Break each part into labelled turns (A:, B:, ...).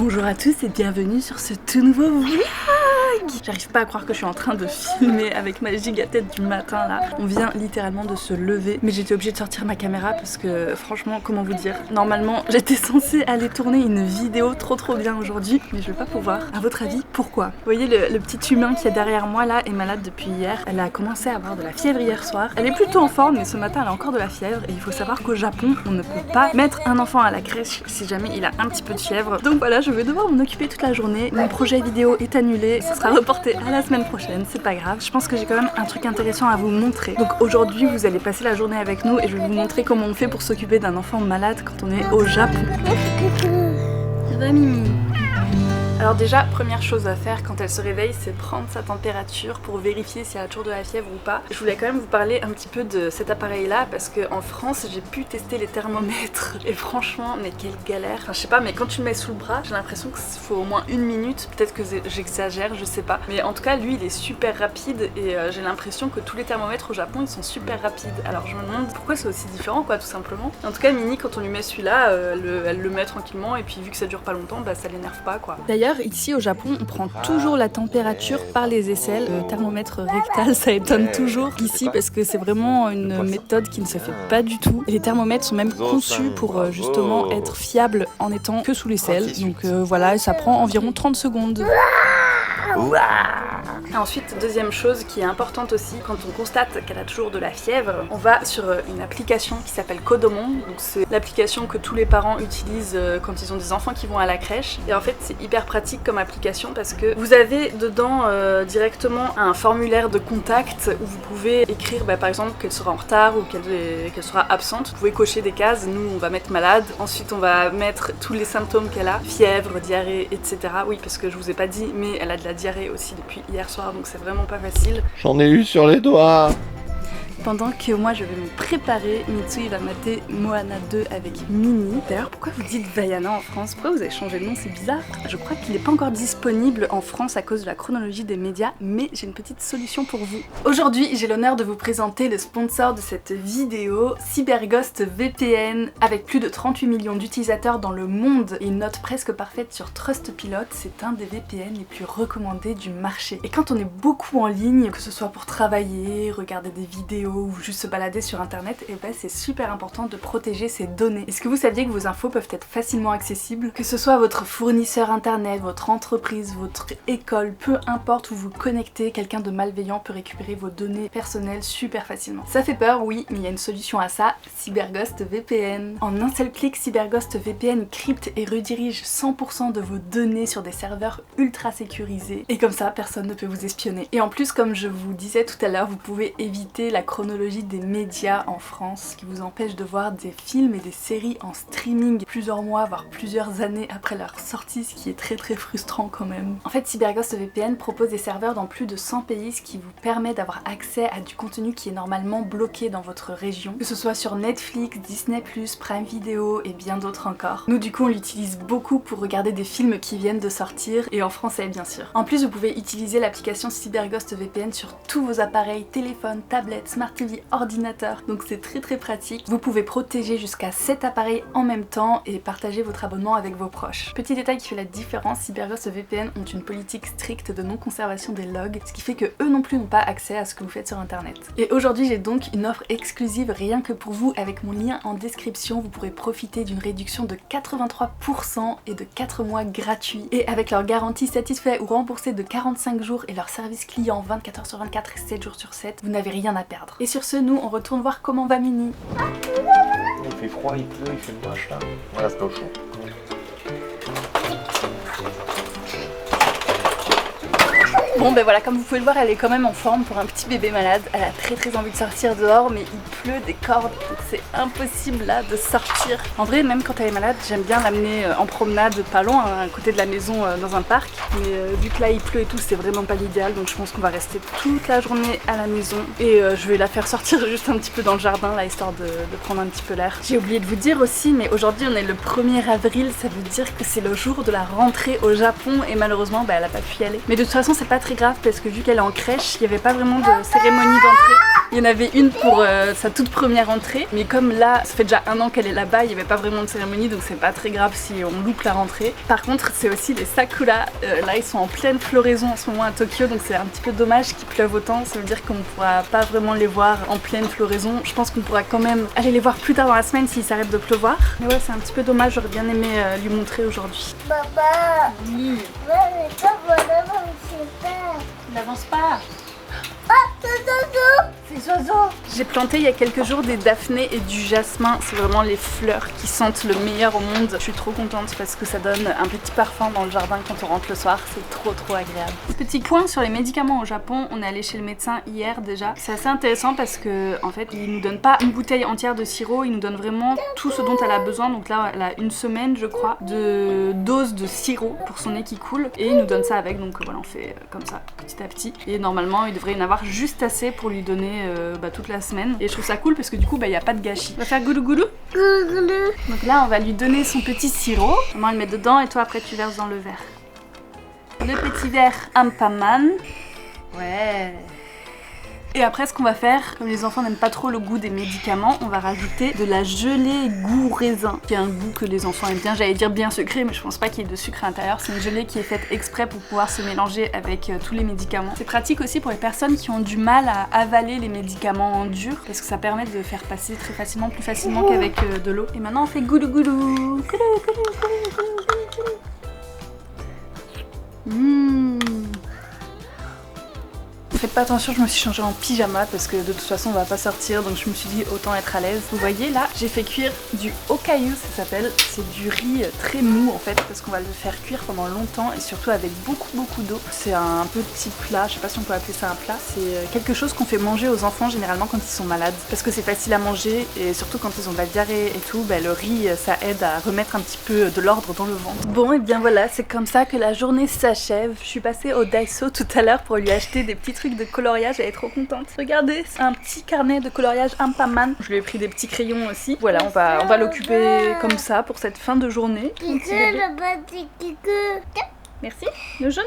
A: Bonjour à tous et bienvenue sur ce tout nouveau vlog. J'arrive pas à croire que je suis en train de filmer avec ma gigatête du matin là. On vient littéralement de se lever, mais j'étais obligée de sortir ma caméra parce que franchement, comment vous dire, normalement j'étais censée aller tourner une vidéo trop bien aujourd'hui, mais je vais pas pouvoir. À votre avis, pourquoi? Vous voyez le petit humain qui est derrière moi là est malade depuis hier. Elle a commencé à avoir de la fièvre hier soir. Elle est plutôt en forme, mais ce matin elle a encore de la fièvre et il faut savoir qu'au Japon, on ne peut pas mettre un enfant à la crèche si jamais il a un petit peu de fièvre. Donc voilà, je vais devoir m'en occuper toute la journée. Mon projet vidéo est annulé, ce sera reporté à la semaine prochaine, c'est pas grave. Je pense que j'ai quand même un truc intéressant à vous montrer. Donc aujourd'hui, vous allez passer la journée avec nous et je vais vous montrer comment on fait pour s'occuper d'un enfant malade quand on est au Japon. Ça va Mimi? Alors déjà, première chose à faire quand elle se réveille, c'est prendre sa température pour vérifier si elle a toujours de la fièvre ou pas. Je voulais quand même vous parler un petit peu de cet appareil là parce qu'en France, j'ai pu tester les thermomètres et franchement, mais quelle galère. Enfin, je sais pas, mais quand tu le mets sous le bras, j'ai l'impression qu'il faut au moins 1 minute. Peut-être que j'exagère, je sais pas. Mais en tout cas, lui, il est super rapide et j'ai l'impression que tous les thermomètres au Japon, ils sont super rapides. Alors je me demande pourquoi c'est aussi différent, quoi, tout simplement. En tout cas, Mini, quand on lui met celui-là, elle le met tranquillement et puis vu que ça dure pas longtemps, bah ça l'énerve pas, quoi. D'ailleurs, ici au Japon, on prend toujours la température par les aisselles. Le thermomètre rectal, ça étonne toujours ici parce que c'est vraiment une méthode qui ne se fait pas du tout. Et les thermomètres sont même conçus pour justement être fiables en étant que sous l'aisselle. Donc voilà, ça prend environ 30 secondes. Ensuite, deuxième chose qui est importante aussi, quand on constate qu'elle a toujours de la fièvre, on va sur une application qui s'appelle Kodomon. Donc c'est l'application que tous les parents utilisent quand ils ont des enfants qui vont à la crèche. Et en fait, c'est hyper pratique comme application parce que vous avez dedans directement un formulaire de contact où vous pouvez écrire par exemple qu'elle sera en retard ou qu'elle sera absente. Vous pouvez cocher des cases, nous on va mettre malade, ensuite on va mettre tous les symptômes qu'elle a, fièvre, diarrhée, etc. Oui, parce que je vous ai pas dit, mais elle a de la diarrhée aussi depuis hier soir, donc c'est vraiment pas facile.
B: J'en ai eu sur les doigts.
A: Pendant que moi je vais me préparer, Mitsu il va mater Moana 2 avec Mini. D'ailleurs, pourquoi vous dites Vaiana en France? Pourquoi vous avez changé de nom? C'est bizarre. Je crois qu'il n'est pas encore disponible en France à cause de la chronologie des médias, mais j'ai une petite solution pour vous. Aujourd'hui, j'ai l'honneur de vous présenter le sponsor de cette vidéo, CyberGhost VPN. Avec plus de 38 millions d'utilisateurs dans le monde et une note presque parfaite sur Trustpilot, c'est un des VPN les plus recommandés du marché. Et quand on est beaucoup en ligne, que ce soit pour travailler, regarder des vidéos, ou juste se balader sur internet, et c'est super important de protéger ses données. Est-ce que vous saviez que vos infos peuvent être facilement accessibles? Que ce soit votre fournisseur internet, votre entreprise, votre école, peu importe où vous connectez, quelqu'un de malveillant peut récupérer vos données personnelles super facilement. Ça fait peur, oui, mais il y a une solution à ça, CyberGhost VPN. En un seul clic, CyberGhost VPN crypte et redirige 100% de vos données sur des serveurs ultra sécurisés, et comme ça, personne ne peut vous espionner. Et en plus, comme je vous disais tout à l'heure, vous pouvez éviter la chronologie des médias en France qui vous empêche de voir des films et des séries en streaming plusieurs mois voire plusieurs années après leur sortie, ce qui est très frustrant quand même. En fait, CyberGhost VPN propose des serveurs dans plus de 100 pays, ce qui vous permet d'avoir accès à du contenu qui est normalement bloqué dans votre région, que ce soit sur Netflix, Disney+, Prime Video et bien d'autres encore. Nous du coup on l'utilise beaucoup pour regarder des films qui viennent de sortir et en français bien sûr. En plus vous pouvez utiliser l'application CyberGhost VPN sur tous vos appareils, téléphones, tablettes, Smart TV, ordinateur, donc c'est très pratique. Vous pouvez protéger jusqu'à 7 appareils en même temps et partager votre abonnement avec vos proches. Petit détail qui fait la différence, CyberGhost VPN ont une politique stricte de non-conservation des logs, ce qui fait que eux non plus n'ont pas accès à ce que vous faites sur internet. Et aujourd'hui j'ai donc une offre exclusive rien que pour vous, avec mon lien en description, vous pourrez profiter d'une réduction de 83% et de 4 mois gratuits. Et avec leur garantie satisfait ou remboursé de 45 jours et leur service client 24h sur 24 et 7 jours sur 7, vous n'avez rien à perdre. Et sur ce, nous on retourne voir comment va Mini.
B: Il fait froid, il pleut, il fait moche là. Voilà, c'est au chaud.
A: Bon voilà, comme vous pouvez le voir, elle est quand même en forme pour un petit bébé malade. Elle a très envie de sortir dehors, mais il pleut des cordes, donc c'est impossible là de sortir. En vrai, même quand elle est malade, j'aime bien l'amener en promenade pas loin, à côté de la maison dans un parc. Mais vu que là il pleut et tout, c'est vraiment pas l'idéal, donc je pense qu'on va rester toute la journée à la maison. Et je vais la faire sortir juste un petit peu dans le jardin là, histoire de prendre un petit peu l'air. J'ai oublié de vous dire aussi, mais aujourd'hui on est le 1er avril, ça veut dire que c'est le jour de la rentrée au Japon et malheureusement elle a pas pu y aller. Mais de toute façon c'est pas très grave parce que vu qu'elle est en crèche, il n'y avait pas vraiment de cérémonie d'entrée. Il y en avait une pour sa toute première entrée, mais comme là, ça fait déjà 1 an qu'elle est là-bas, il n'y avait pas vraiment de cérémonie, donc c'est pas très grave si on loupe la rentrée. Par contre, c'est aussi les sakura. Là, ils sont en pleine floraison en ce moment à Tokyo, donc c'est un petit peu dommage qu'il pleuve autant. Ça veut dire qu'on ne pourra pas vraiment les voir en pleine floraison. Je pense qu'on pourra quand même aller les voir plus tard dans la semaine s'il s'arrête de pleuvoir. Mais ouais, c'est un petit peu dommage, j'aurais bien aimé lui montrer aujourd'hui.
C: Papa,
A: Oui,
C: ouais, mais quand on avance, c'est pas.
A: n'avance pas.
C: Ah, c'est Zozo.
A: J'ai planté il y a quelques jours des daphnées et du jasmin. C'est vraiment les fleurs qui sentent le meilleur au monde. Je suis trop contente parce que ça donne un petit parfum dans le jardin quand on rentre le soir. C'est trop agréable. Petit point sur les médicaments au Japon. On est allé chez le médecin hier déjà. C'est assez intéressant parce que en fait, il nous donne pas une bouteille entière de sirop. Il nous donne vraiment tout ce dont elle a besoin. Donc là, elle a 1 semaine, je crois, de dose de sirop pour son nez qui coule. Et il nous donne ça avec. Donc voilà, on fait comme ça, petit à petit. Et normalement, il devrait y en avoir juste assez pour lui donner toute la semaine. Et je trouve ça cool parce que du coup, il n'y a pas de gâchis. On va faire goulou goulou. Donc là, on va lui donner son petit sirop. Maman, elle met dedans et toi, après, tu verses dans le verre. Le petit verre Ampaman. Ouais. Et après, ce qu'on va faire, comme les enfants n'aiment pas trop le goût des médicaments, on va rajouter de la gelée goût raisin, qui est un goût que les enfants aiment bien. J'allais dire bien sucré, mais je pense pas qu'il y ait de sucre à l'intérieur. C'est une gelée qui est faite exprès pour pouvoir se mélanger avec tous les médicaments. C'est pratique aussi pour les personnes qui ont du mal à avaler les médicaments en dur, parce que ça permet de faire passer très facilement, plus facilement qu'avec de l'eau. Et maintenant, on fait goulou goulou. Goulou goulou goulou goulou goulou. Faites pas attention, je me suis changée en pyjama parce que de toute façon on va pas sortir, donc je me suis dit autant être à l'aise. Vous voyez là, j'ai fait cuire du okayu, ça s'appelle. C'est du riz très mou en fait parce qu'on va le faire cuire pendant longtemps et surtout avec beaucoup d'eau. C'est un petit plat, je sais pas si on peut appeler ça un plat. C'est quelque chose qu'on fait manger aux enfants généralement quand ils sont malades parce que c'est facile à manger et surtout quand ils ont de la diarrhée et tout, le riz ça aide à remettre un petit peu de l'ordre dans le ventre. Bon et bien voilà, c'est comme ça que la journée s'achève. Je suis passée au Daiso tout à l'heure pour lui acheter des petits trucs de coloriage, elle est trop contente. Regardez, c'est un petit carnet de coloriage Ampaman. Je lui ai pris des petits crayons aussi. Voilà, on va l'occuper comme ça pour cette fin de journée. Merci. Le jaune.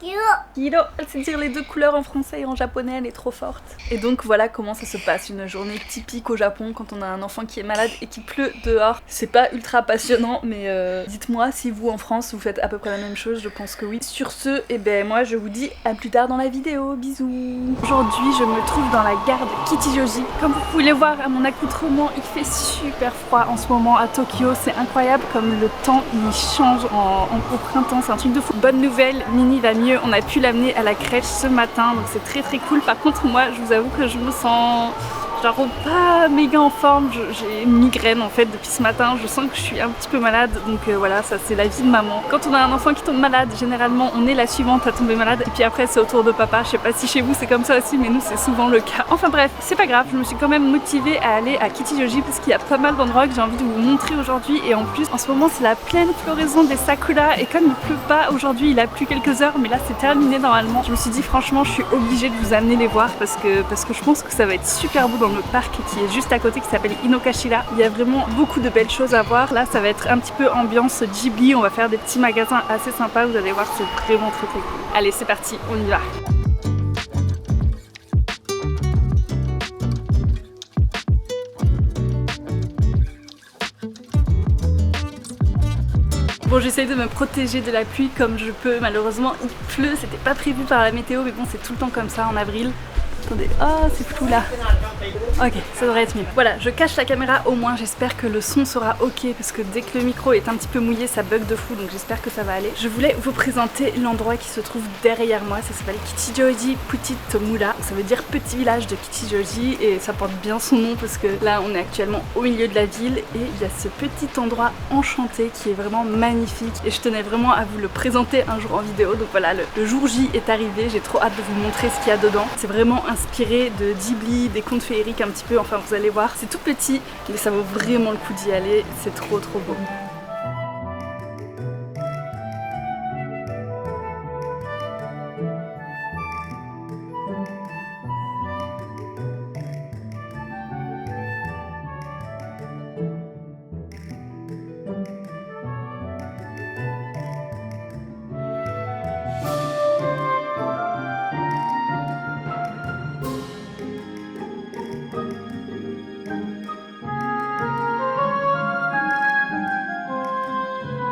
A: Kiro. Elle sait dire les 2 couleurs en français et en japonais, elle est trop forte. Et donc voilà comment ça se passe, une journée typique au Japon quand on a un enfant qui est malade et qui pleut dehors. C'est pas ultra passionnant, mais dites-moi si vous en France vous faites à peu près la même chose, je pense que oui. Sur ce, moi je vous dis à plus tard dans la vidéo, bisous. Aujourd'hui je me trouve dans la gare de Kichijoji. Comme vous pouvez le voir à mon accoutrement, il fait super froid en ce moment à Tokyo, c'est incroyable comme le temps il change au printemps, c'est un truc de fou. Bonne nouvelle, Mini va mieux. On a pu l'amener à la crèche ce matin, donc c'est très cool. Par contre moi je vous avoue que je me sens genre pas méga en forme, j'ai une migraine en fait depuis ce matin, je sens que je suis un petit peu malade, donc voilà, ça c'est la vie de maman. Quand on a un enfant qui tombe malade, généralement on est la suivante à tomber malade et puis après c'est au tour de papa. Je sais pas si chez vous c'est comme ça aussi, mais nous c'est souvent le cas. Enfin bref, c'est pas grave, je me suis quand même motivée à aller à Kichijoji parce qu'il y a pas mal d'endroits que j'ai envie de vous montrer aujourd'hui et en plus en ce moment c'est la pleine floraison des sakura et comme il pleut pas aujourd'hui, il a plu quelques heures mais là c'est terminé normalement. Je me suis dit franchement je suis obligée de vous amener les voir parce que je pense que ça va être super beau dans le parc qui est juste à côté qui s'appelle Inokashira. Il y a vraiment beaucoup de belles choses à voir. Là ça va être un petit peu ambiance Ghibli, on va faire des petits magasins assez sympas, vous allez voir, c'est vraiment très cool. Allez c'est parti, on y va. Bon, j'essaye de me protéger de la pluie comme je peux. Malheureusement, il pleut. C'était pas prévu par la météo, mais bon, c'est tout le temps comme ça en avril. Attendez, oh c'est flou là. Ok, ça devrait être mieux. Voilà, je cache la caméra au moins, j'espère que le son sera ok parce que dès que le micro est un petit peu mouillé, ça bug de fou, donc j'espère que ça va aller. Je voulais vous présenter l'endroit qui se trouve derrière moi, ça s'appelle Kichijoji Petite Mura. Ça veut dire petit village de Kichijoji et ça porte bien son nom parce que là on est actuellement au milieu de la ville et il y a ce petit endroit enchanté qui est vraiment magnifique et je tenais vraiment à vous le présenter un jour en vidéo. Donc voilà, le jour J est arrivé, j'ai trop hâte de vous montrer ce qu'il y a dedans. C'est vraiment inspiré de Ghibli, des contes féeriques un petit peu, enfin vous allez voir, c'est tout petit mais ça vaut vraiment le coup d'y aller, c'est trop beau.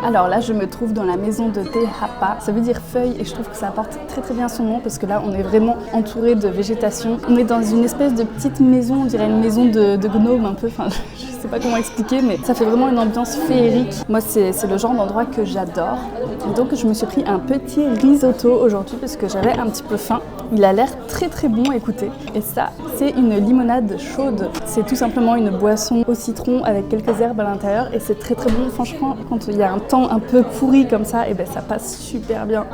A: Alors là, je me trouve dans la maison de Te Hapa. Ça veut dire feuille et je trouve que ça apporte très bien son nom parce que là, on est vraiment entouré de végétation. On est dans une espèce de petite maison, on dirait une maison de gnome un peu. Enfin, je sais pas comment expliquer, mais ça fait vraiment une ambiance féerique. Moi, c'est le genre d'endroit que j'adore. Et donc, je me suis pris un petit risotto aujourd'hui parce que j'avais un petit peu faim. Il a l'air très bon, écoutez. Et ça, c'est une limonade chaude. C'est tout simplement une boisson au citron avec quelques herbes à l'intérieur et c'est très bon. Franchement, quand il y a un temps un peu pourri comme ça, et ben ça passe super bien.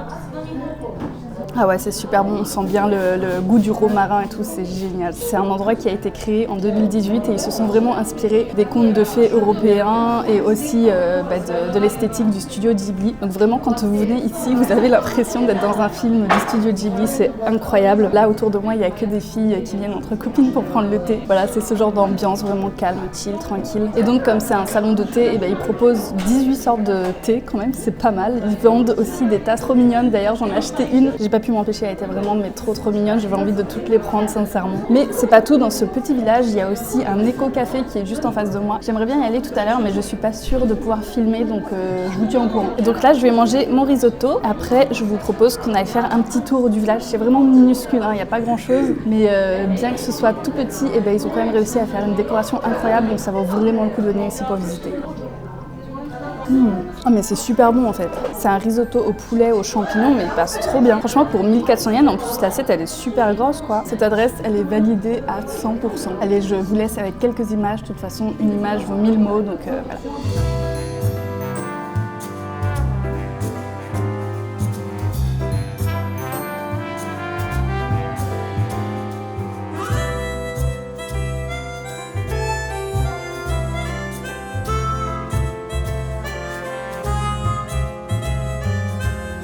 A: Ah ouais, c'est super bon, on sent bien le goût du romarin et tout, c'est génial. C'est un endroit qui a été créé en 2018 et ils se sont vraiment inspirés des contes de fées européens et aussi de l'esthétique du studio Ghibli. Donc vraiment, quand vous venez ici, vous avez l'impression d'être dans un film du studio Ghibli, c'est incroyable. Là, autour de moi, il n'y a que des filles qui viennent entre copines pour prendre le thé. Voilà, c'est ce genre d'ambiance vraiment calme, chill, tranquille. Et donc, comme c'est un salon de thé, ils proposent 18 sortes de thé quand même, c'est pas mal. Ils vendent aussi des tasses trop mignonnes, d'ailleurs j'en ai acheté une. J'ai pas pu m'empêcher, elle était vraiment trop mignonne, j'avais envie de toutes les prendre sincèrement. Mais c'est pas tout, dans ce petit village, il y a aussi un éco-café qui est juste en face de moi. J'aimerais bien y aller tout à l'heure, mais je suis pas sûre de pouvoir filmer, donc je vous tiens au courant. Et donc là, je vais manger mon risotto. Après, je vous propose qu'on aille faire un petit tour du village. C'est vraiment minuscule, il n'y a pas grand chose, mais bien que ce soit tout petit, ils ont quand même réussi à faire une décoration incroyable, donc ça vaut vraiment le coup de venir ici pour visiter. Oh mais c'est super bon en fait. C'est un risotto au poulet, aux champignons, mais il passe trop bien. Franchement, pour 1400 yens, en plus l'assiette elle est super grosse quoi. Cette adresse elle est validée à 100%. Allez, je vous laisse avec quelques images. De toute façon, une image vaut 1000 mots, donc voilà.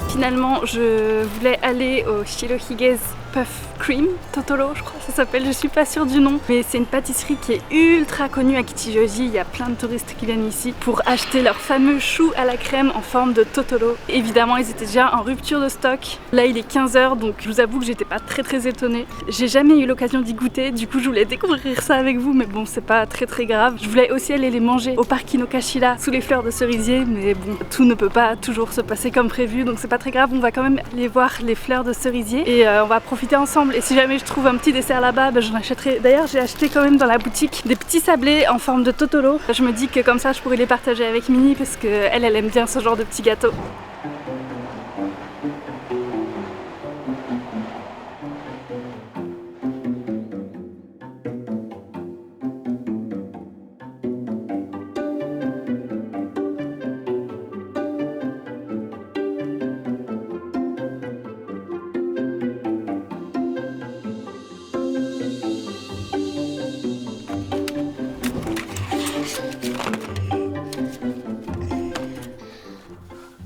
A: Finalement, je voulais aller au Shirohige's Puff Cream, Totoro je crois que ça s'appelle, je suis pas sûre du nom, mais c'est une pâtisserie qui est ultra connue à Kichijoji. Il y a plein de touristes qui viennent ici pour acheter leur fameux chou à la crème en forme de Totoro. Évidemment, ils étaient déjà en rupture de stock. Là, il est 15 h, donc je vous avoue que j'étais pas très étonnée. J'ai jamais eu l'occasion d'y goûter, du coup je voulais découvrir ça avec vous, mais bon, c'est pas très grave. Je voulais aussi aller les manger au parc Inokashira sous les fleurs de cerisier, mais bon, tout ne peut pas toujours se passer comme prévu, donc c'est pas très grave. On va quand même aller voir les fleurs de cerisier et on va profiter ensemble. Et si jamais je trouve un petit dessert là-bas, j'en achèterai. D'ailleurs, j'ai acheté quand même dans la boutique des petits sablés en forme de Totoro. Je me dis que comme ça, je pourrais les partager avec Minnie parce qu'elle aime bien ce genre de petits gâteaux.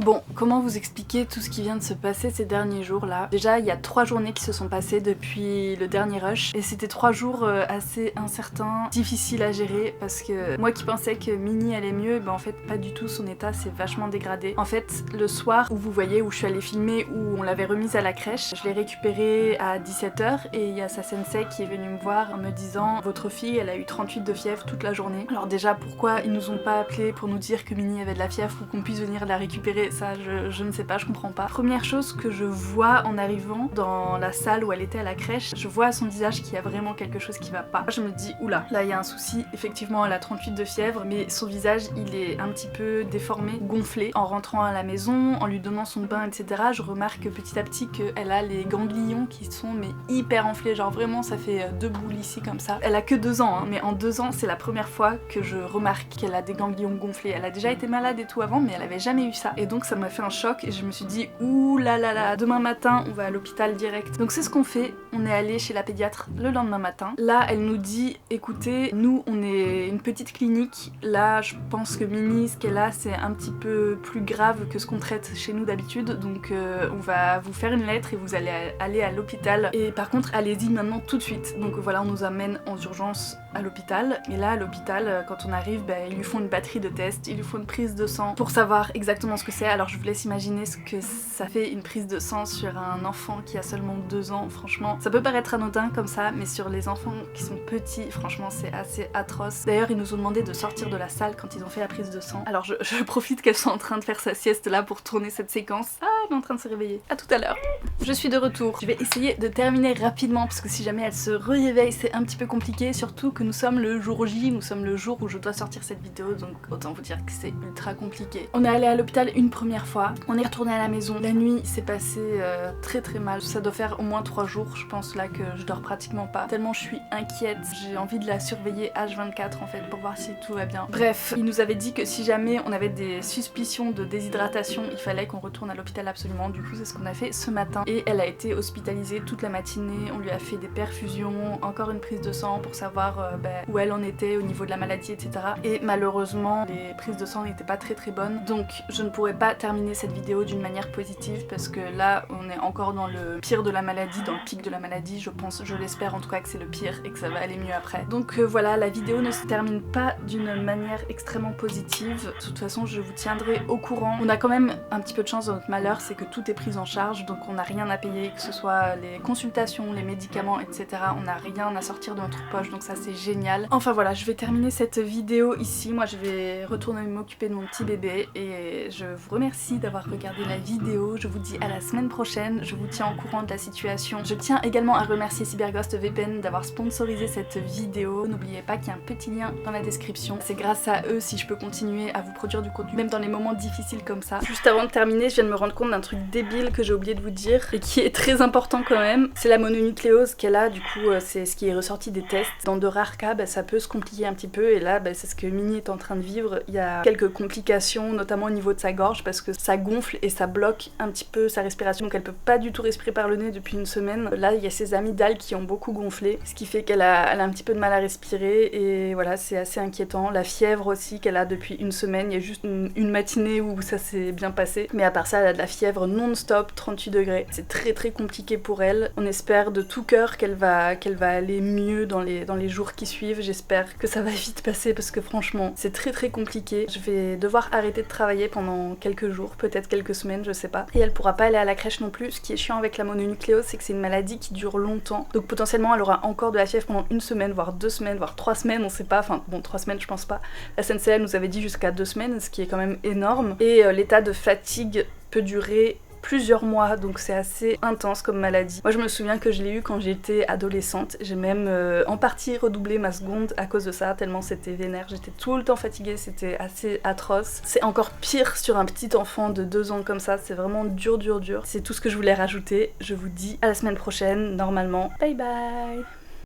A: Bon, comment vous expliquer tout ce qui vient de se passer ces derniers jours là? Déjà, il y a 3 journées qui se sont passées depuis le dernier rush et c'était 3 jours assez incertains, difficiles à gérer parce que moi qui pensais que Minnie allait mieux, en fait pas du tout, son état s'est vachement dégradé. En fait, le soir où vous voyez où je suis allée filmer, où on l'avait remise à la crèche, je l'ai récupérée à 17 h et il y a sa sensei qui est venue me voir en me disant votre fille elle a eu 38 de fièvre toute la journée. Alors déjà, pourquoi ils nous ont pas appelé pour nous dire que Minnie avait de la fièvre pour qu'on puisse venir la récupérer? Ça je ne sais pas, je comprends pas. Première chose que je vois en arrivant dans la salle où elle était à la crèche, je vois à son visage qu'il y a vraiment quelque chose qui va pas. Je me dis oula, là il y a un souci. Effectivement elle a 38 de fièvre, mais son visage il est un petit peu déformé, gonflé. En rentrant à la maison, en lui donnant son bain etc, je remarque petit à petit qu'elle a les ganglions qui sont mais hyper enflés, genre vraiment ça fait 2 boules ici comme ça. Elle a que 2 ans mais en 2 ans c'est la première fois que je remarque qu'elle a des ganglions gonflés. Elle a déjà été malade et tout avant mais elle avait jamais eu ça et donc ça m'a fait un choc et je me suis dit ouh là là là, demain matin on va à l'hôpital direct. Donc c'est ce qu'on fait, on est allé chez la pédiatre le lendemain matin. Là elle nous dit écoutez, nous on est une petite clinique, là je pense que Minnie ce qu'elle a c'est un petit peu plus grave que ce qu'on traite chez nous d'habitude, donc on va vous faire une lettre et vous allez aller à l'hôpital et par contre allez-y maintenant tout de suite. Donc voilà, on nous amène en urgence à l'hôpital. Et là à l'hôpital, quand on arrive, ils lui font une batterie de tests, ils lui font une prise de sang pour savoir exactement ce que c'est. Alors je vous laisse imaginer ce que ça fait une prise de sang sur un enfant qui a seulement 2 ans. Franchement, ça peut paraître anodin comme ça, mais sur les enfants qui sont petits, franchement c'est assez atroce. D'ailleurs ils nous ont demandé de sortir de la salle quand ils ont fait la prise de sang. Alors je profite qu'elle soit en train de faire sa sieste là pour tourner cette séquence. Ah, elle est en train de se réveiller. À tout à l'heure. Je suis de retour. Je vais essayer de terminer rapidement parce que si jamais elle se réveille c'est un petit peu compliqué, surtout que nous sommes le jour J, nous sommes le jour où je dois sortir cette vidéo, donc autant vous dire que c'est ultra compliqué. On est allé à l'hôpital une première fois, on est retourné à la maison. La nuit s'est passée très très mal. Ça doit faire au moins 3 jours je pense là que je dors pratiquement pas. Tellement je suis inquiète, j'ai envie de la surveiller H24 en fait pour voir si tout va bien. Bref, il nous avait dit que si jamais on avait des suspicions de déshydratation, il fallait qu'on retourne à l'hôpital absolument. Du coup c'est ce qu'on a fait ce matin et elle a été hospitalisée toute la matinée. On lui a fait des perfusions, encore une prise de sang pour savoir où elle en était au niveau de la maladie, etc. Et malheureusement les prises de sang n'étaient pas très bonnes, donc je ne pourrais pas terminer cette vidéo d'une manière positive parce que là on est encore dans le pire de la maladie, dans le pic de la maladie. Je pense, je l'espère en tout cas que c'est le pire et que ça va aller mieux après. Donc voilà, la vidéo ne se termine pas d'une manière extrêmement positive. De toute façon je vous tiendrai au courant. On a quand même un petit peu de chance dans notre malheur, c'est que tout est pris en charge, donc on n'a rien à payer, que ce soit les consultations, les médicaments, etc. On n'a rien à sortir de notre poche, donc ça c'est génial. Enfin voilà, je vais terminer cette vidéo ici. Moi je vais retourner m'occuper de mon petit bébé et je vous remercie d'avoir regardé la vidéo. Je vous dis à la semaine prochaine, je vous tiens au courant de la situation. Je tiens également à remercier CyberGhost VPN d'avoir sponsorisé cette vidéo. N'oubliez pas qu'il y a un petit lien dans la description. C'est grâce à eux si je peux continuer à vous produire du contenu, même dans les moments difficiles comme ça. Juste avant de terminer, je viens de me rendre compte d'un truc débile que j'ai oublié de vous dire et qui est très important quand même. C'est la mononucléose qu'elle a, du coup c'est ce qui est ressorti des tests. Dans de rares cas, ça peut se compliquer un petit peu et là c'est ce que Minnie est en train de vivre. Il y a quelques complications, notamment au niveau de sa gorge parce que ça gonfle et ça bloque un petit peu sa respiration, donc elle peut pas du tout respirer par le nez depuis une semaine. Là il y a ses amygdales qui ont beaucoup gonflé, ce qui fait qu'elle a un petit peu de mal à respirer et voilà, c'est assez inquiétant. La fièvre aussi qu'elle a depuis une semaine, il y a juste une matinée où ça s'est bien passé, mais à part ça elle a de la fièvre non-stop, 38 degrés. C'est très compliqué pour elle. On espère de tout cœur qu'elle va aller mieux dans les jours qui suivent. J'espère que ça va vite passer parce que franchement c'est très compliqué. Je vais devoir arrêter de travailler pendant quelques jours, peut-être quelques semaines, je sais pas. Et elle pourra pas aller à la crèche non plus. Ce qui est chiant avec la mononucléose, c'est que c'est une maladie qui dure longtemps. Donc potentiellement elle aura encore de la fièvre pendant 1 semaine, voire 2 semaines, voire 3 semaines, on sait pas. Enfin bon, 3 semaines je pense pas. La SNCL nous avait dit jusqu'à 2 semaines, ce qui est quand même énorme. Et l'état de fatigue peut durer plusieurs mois, donc c'est assez intense comme maladie. Moi je me souviens que je l'ai eu quand j'étais adolescente, j'ai même en partie redoublé ma seconde à cause de ça, tellement c'était vénère, j'étais tout le temps fatiguée, c'était assez atroce. C'est encore pire sur un petit enfant de 2 ans comme ça, c'est vraiment dur. C'est tout ce que je voulais rajouter. Je vous dis à la semaine prochaine, normalement. Bye bye.